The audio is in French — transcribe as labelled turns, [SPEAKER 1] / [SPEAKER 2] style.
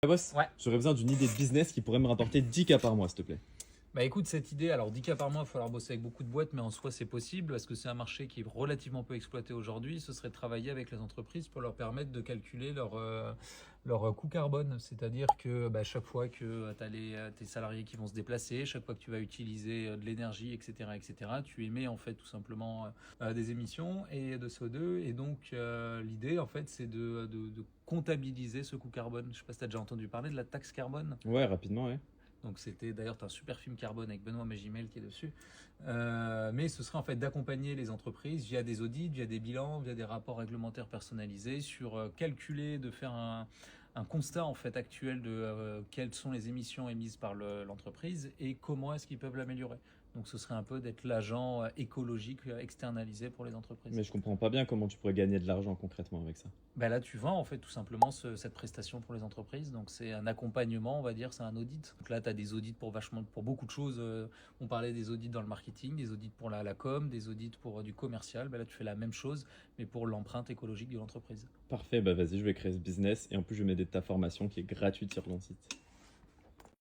[SPEAKER 1] Ah, boss,
[SPEAKER 2] Ouais.
[SPEAKER 1] j'aurais besoin d'une idée de business qui pourrait me rapporter 10K par mois, s'il te plaît.
[SPEAKER 2] Bah écoute, cette idée, alors 10K par mois, il va falloir bosser avec beaucoup de boîtes, mais en soi c'est possible parce que c'est un marché qui est relativement peu exploité aujourd'hui. Ce serait de travailler avec les entreprises pour leur permettre de calculer leur coût carbone. C'est-à-dire que chaque fois que tu as tes salariés qui vont se déplacer, chaque fois que tu vas utiliser de l'énergie, etc., tu émets en fait tout simplement des émissions et de CO2. Et donc l'idée en fait c'est de comptabiliser ce coût carbone. Je sais pas si tu as déjà entendu parler de la taxe carbone.
[SPEAKER 1] Ouais, rapidement, ouais.
[SPEAKER 2] Donc c'était d'ailleurs un super film Carbone avec Benoît Magimel qui est dessus. Mais ce serait en fait d'accompagner les entreprises via des audits, via des bilans, via des rapports réglementaires personnalisés sur calculer, de faire un constat en fait actuel de quelles sont les émissions émises par l'entreprise et comment est-ce qu'ils peuvent l'améliorer. Donc ce serait un peu d'être l'agent écologique externalisé pour les entreprises.
[SPEAKER 1] Mais je comprends pas bien comment tu pourrais gagner de l'argent concrètement avec ça.
[SPEAKER 2] Ben là, tu vends en fait tout simplement cette prestation pour les entreprises. Donc c'est un accompagnement, on va dire, c'est un audit. Donc là, tu as des audits pour beaucoup de choses. On parlait des audits dans le marketing, des audits pour la com, des audits pour du commercial. Ben là, tu fais la même chose, mais pour l'empreinte écologique de l'entreprise.
[SPEAKER 1] Parfait, bah vas-y, je vais créer ce business et en plus je vais m'aider de ta formation qui est gratuite sur ton site.